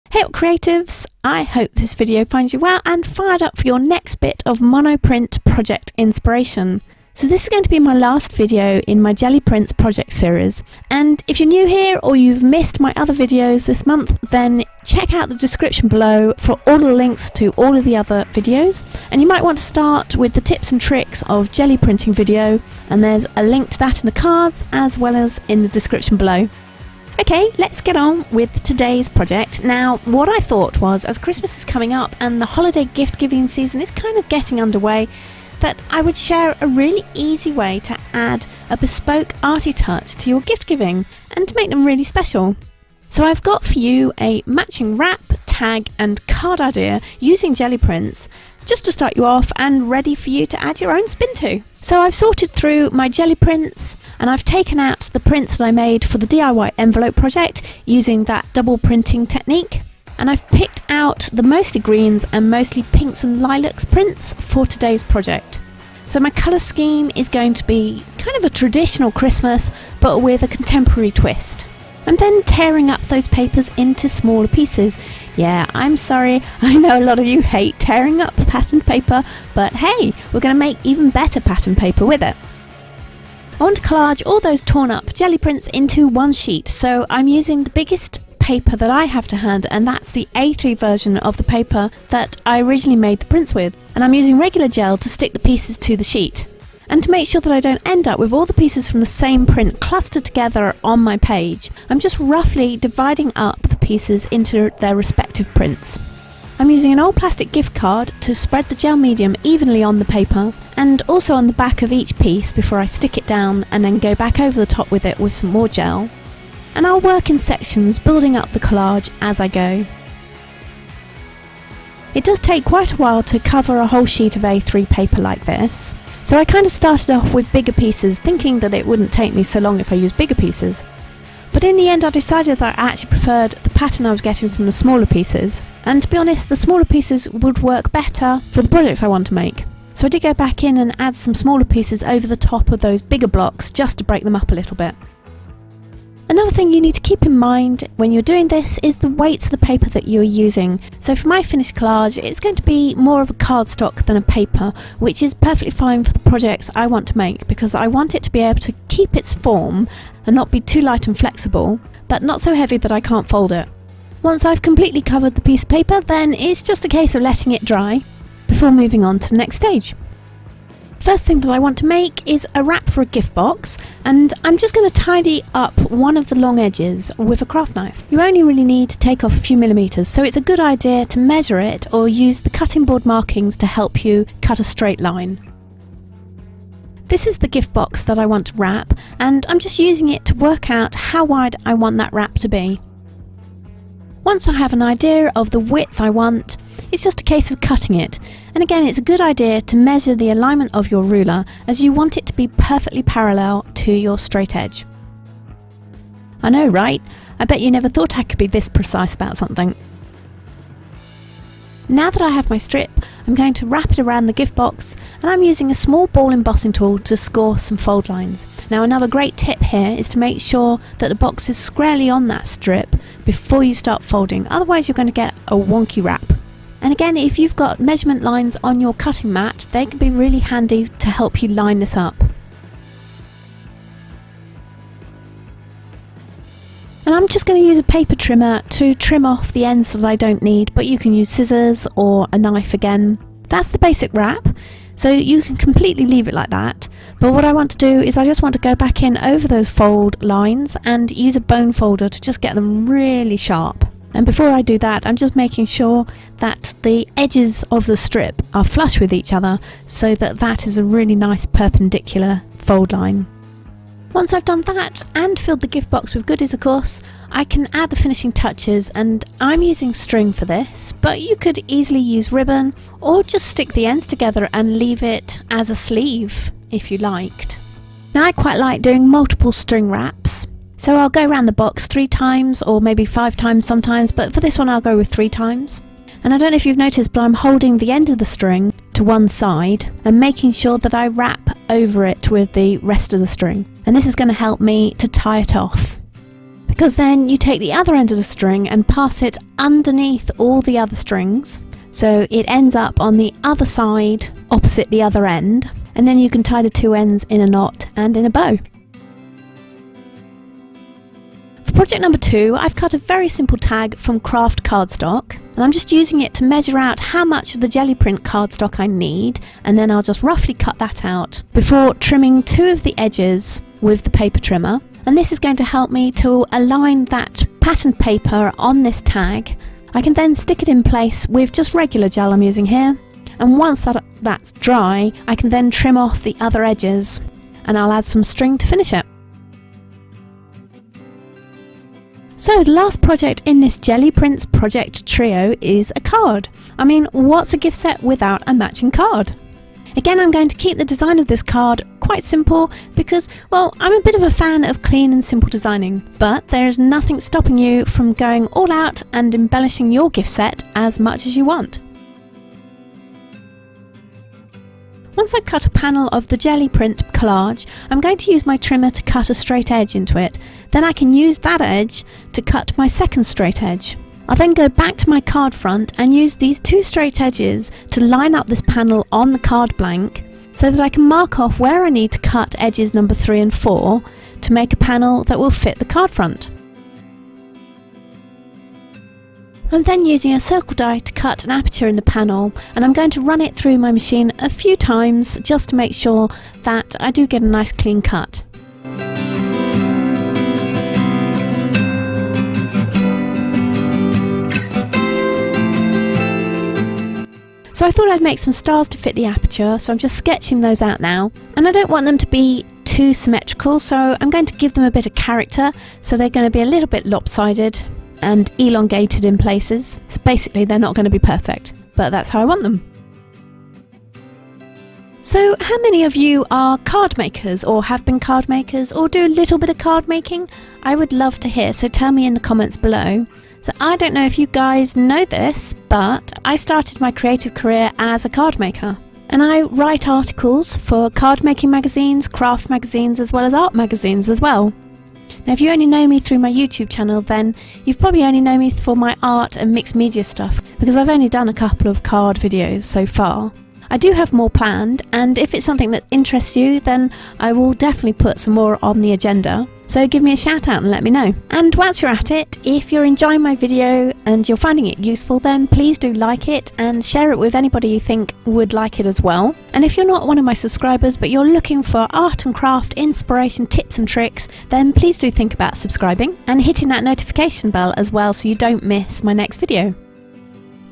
Hey up creatives, I hope this video finds you well and fired up for your next bit of monoprint project inspiration. So this is going to be my last video in my Gelli Prints project series, and if you're new here or you've missed my other videos this month, then check out the description below for all the links to all of the other videos, and you might want to start with the tips and tricks of Gelli printing video, and there's a link to that in the cards as well as in the description below. Okay, let's get on with today's project. Now, what I thought was, as Christmas is coming up and the holiday gift giving season is kind of getting underway, that I would share a really easy way to add a bespoke arty touch to your gift giving and to make them really special. So I've got for you a matching wrap, tag and card idea using Gelli prints, just to start you off and ready for you to add your own spin to. So I've sorted through my Gelli prints and I've taken out the prints that I made for the DIY envelope project using that double printing technique, and I've picked out the mostly greens and mostly pinks and lilacs prints for today's project. So my colour scheme is going to be kind of a traditional Christmas but with a contemporary twist. I'm then tearing up those papers into smaller pieces. Yeah, I'm sorry, I know a lot of you hate tearing up patterned paper, but hey, we're going to make even better patterned paper with it. I want to collage all those torn up Gelli prints into one sheet, so I'm using the biggest paper that I have to hand, and that's the A3 version of the paper that I originally made the prints with, and I'm using regular gel to stick the pieces to the sheet. And to make sure that I don't end up with all the pieces from the same print clustered together on my page, I'm just roughly dividing up the pieces into their respective prints. I'm using an old plastic gift card to spread the gel medium evenly on the paper and also on the back of each piece before I stick it down and then go back over the top with it with some more gel. And I'll work in sections, building up the collage as I go. It does take quite a while to cover a whole sheet of A3 paper like this. So I kind of started off with bigger pieces, thinking that it wouldn't take me so long if I used bigger pieces. But in the end I decided that I actually preferred the pattern I was getting from the smaller pieces. And to be honest, the smaller pieces would work better for the projects I want to make. So I did go back in and add some smaller pieces over the top of those bigger blocks just to break them up a little bit. Another thing you need to keep in mind when you're doing this is the weights of the paper that you're using. So for my finished collage, it's going to be more of a cardstock than a paper, which is perfectly fine for the projects I want to make because I want it to be able to keep its form and not be too light and flexible, but not so heavy that I can't fold it. Once I've completely covered the piece of paper, then it's just a case of letting it dry before moving on to the next stage. First thing that I want to make is a wrap for a gift box, and I'm just going to tidy up one of the long edges with a craft knife. You only really need to take off a few millimeters, so it's a good idea to measure it or use the cutting board markings to help you cut a straight line. This is the gift box that I want to wrap, and I'm just using it to work out how wide I want that wrap to be. Once I have an idea of the width I want, it's just a case of cutting it. And again, it's a good idea to measure the alignment of your ruler as you want it to be perfectly parallel to your straight edge. I know, right? I bet you never thought I could be this precise about something. Now that I have my strip, I'm going to wrap it around the gift box, and I'm using a small ball embossing tool to score some fold lines. Now another great tip here is to make sure that the box is squarely on that strip before you start folding, otherwise you're going to get a wonky wrap. And again, if you've got measurement lines on your cutting mat, they can be really handy to help you line this up. And I'm just going to use a paper trimmer to trim off the ends that I don't need, but you can use scissors or a knife again. That's the basic wrap, so you can completely leave it like that. But what I want to do is I just want to go back in over those fold lines and use a bone folder to just get them really sharp. And before I do that, I'm just making sure that the edges of the strip are flush with each other so that that is a really nice perpendicular fold line. Once I've done that and filled the gift box with goodies, of course, I can add the finishing touches, and I'm using string for this, but you could easily use ribbon or just stick the ends together and leave it as a sleeve if you liked. Now I quite like doing multiple string wraps. So I'll go around the box 3 times or maybe 5 times sometimes, but for this one I'll go with 3 times. And I don't know if you've noticed, but I'm holding the end of the string to one side and making sure that I wrap over it with the rest of the string. And this is going to help me to tie it off. because then you take the other end of the string and pass it underneath all the other strings, so it ends up on the other side opposite the other end, and then you can tie the two ends in a knot and in a bow. For project number 2, I've cut a very simple tag from Kraft cardstock, and I'm just using it to measure out how much of the Gelli print cardstock I need, and then I'll just roughly cut that out before trimming 2 of the edges with the paper trimmer. And this is going to help me to align that patterned paper on this tag. I can then stick it in place with just regular gel I'm using here, and once that's dry, I can then trim off the other edges, and I'll add some string to finish it. So the last project in this Gelli Prints project trio is a card. I mean, what's a gift set without a matching card? Again, I'm going to keep the design of this card quite simple because, well, I'm a bit of a fan of clean and simple designing, but there is nothing stopping you from going all out and embellishing your gift set as much as you want. Once I've cut a panel of the Gelli print collage, I'm going to use my trimmer to cut a straight edge into it. Then I can use that edge to cut my second straight edge. I'll then go back to my card front and use these 2 straight edges to line up this panel on the card blank so that I can mark off where I need to cut edges number 3 and 4 to make a panel that will fit the card front. I'm then using a circle die to cut an aperture in the panel, and I'm going to run it through my machine a few times just to make sure that I do get a nice clean cut. So I thought I'd make some stars to fit the aperture, so I'm just sketching those out now. And I don't want them to be too symmetrical, so I'm going to give them a bit of character, so they're going to be a little bit lopsided and elongated in places. So basically they're not going to be perfect, but that's how I want them. So how many of you are card makers, or have been card makers, or do a little bit of card making? I would love to hear, so tell me in the comments below. So I don't know if you guys know this, but I started my creative career as a card maker. And I write articles for card making magazines, craft magazines, as well as art magazines as well. Now if you only know me through my YouTube channel, then you've probably only known me for my art and mixed media stuff, because I've only done a couple of card videos so far. I do have more planned, and if it's something that interests you, then I will definitely put some more on the agenda. So give me a shout out and let me know. And once you're at it, if you're enjoying my video and you're finding it useful, then please do like it and share it with anybody you think would like it as well. And if you're not one of my subscribers but you're looking for art and craft inspiration, tips and tricks, then please do think about subscribing and hitting that notification bell as well so you don't miss my next video.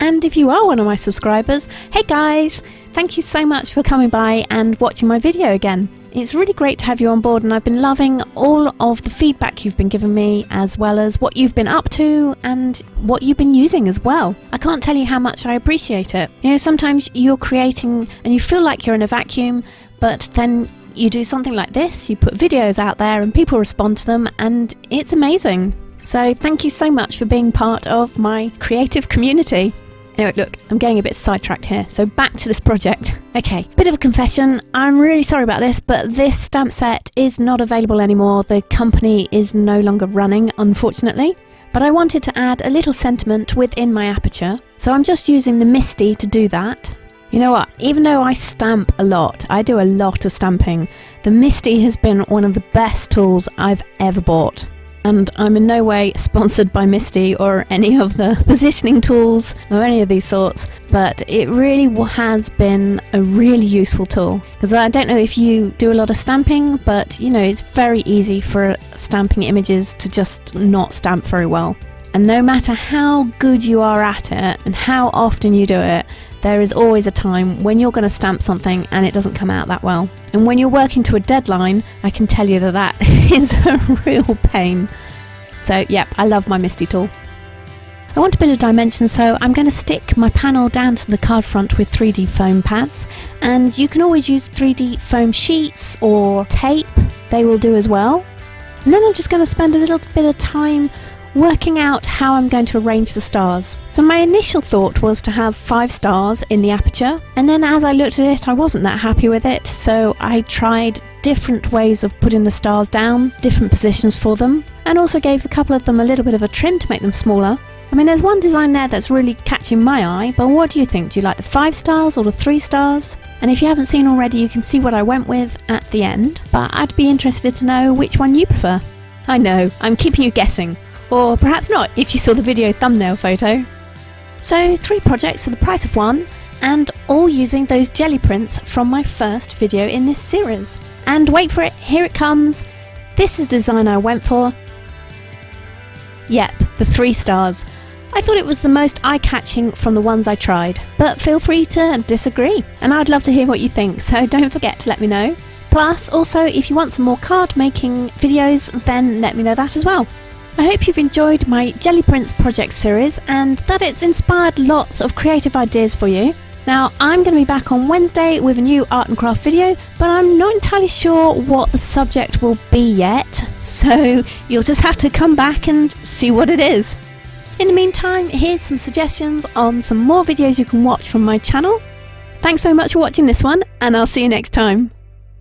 And if you are one of my subscribers, hey guys, thank you so much for coming by and watching my video again. It's really great to have you on board, and I've been loving all of the feedback you've been giving me, as well as what you've been up to and what you've been using as well. I can't tell you how much I appreciate it. You know, sometimes you're creating and you feel like you're in a vacuum, but then you do something like this, you put videos out there and people respond to them, and it's amazing. So thank you so much for being part of my creative community. Anyway, look, I'm getting a bit sidetracked here, so back to this project. Okay, bit of a confession, I'm really sorry about this, but this stamp set is not available anymore. The company is no longer running, unfortunately. But I wanted to add a little sentiment within my aperture, so I'm just using the MISTI to do that. You know what, even though I stamp a lot, I do a lot of stamping, the MISTI has been one of the best tools I've ever bought. And I'm in no way sponsored by MISTI or any of the positioning tools or any of these sorts, but it really has been a really useful tool. Because I don't know if you do a lot of stamping, but you know, it's very easy for stamping images to just not stamp very well. And no matter how good you are at it and how often you do it, there is always a time when you're going to stamp something and it doesn't come out that well. And when you're working to a deadline, I can tell you that that is a real pain. So yep, I love my MISTI tool. I want a bit of dimension, so I'm going to stick my panel down to the card front with 3D foam pads. And you can always use 3D foam sheets or tape, they will do as well. And then I'm just going to spend a little bit of time working out how I'm going to arrange the stars. So my initial thought was to have 5 stars in the aperture, and then as I looked at it I wasn't that happy with it, so I tried different ways of putting the stars down, different positions for them, and also gave a couple of them a little bit of a trim to make them smaller. I mean, there's one design there that's really catching my eye, but what do you think? Do you like the 5 stars or the 3 stars? And if you haven't seen already, you can see what I went with at the end, but I'd be interested to know which one you prefer. I know, I'm keeping you guessing, or perhaps not if you saw the video thumbnail photo. So 3 projects for the price of 1, and all using those jelly prints from my first video in this series. And wait for it, here it comes. This is the design I went for. Yep, the 3 stars. I thought it was the most eye-catching from the ones I tried, but feel free to disagree, and I'd love to hear what you think, so don't forget to let me know. Plus, also, if you want some more card making videos, then let me know that as well. I hope you've enjoyed my Gelli Prints project series and that it's inspired lots of creative ideas for you. Now, I'm going to be back on Wednesday with a new art and craft video, but I'm not entirely sure what the subject will be yet, so you'll just have to come back and see what it is. In the meantime, here's some suggestions on some more videos you can watch from my channel. Thanks very much for watching this one, and I'll see you next time.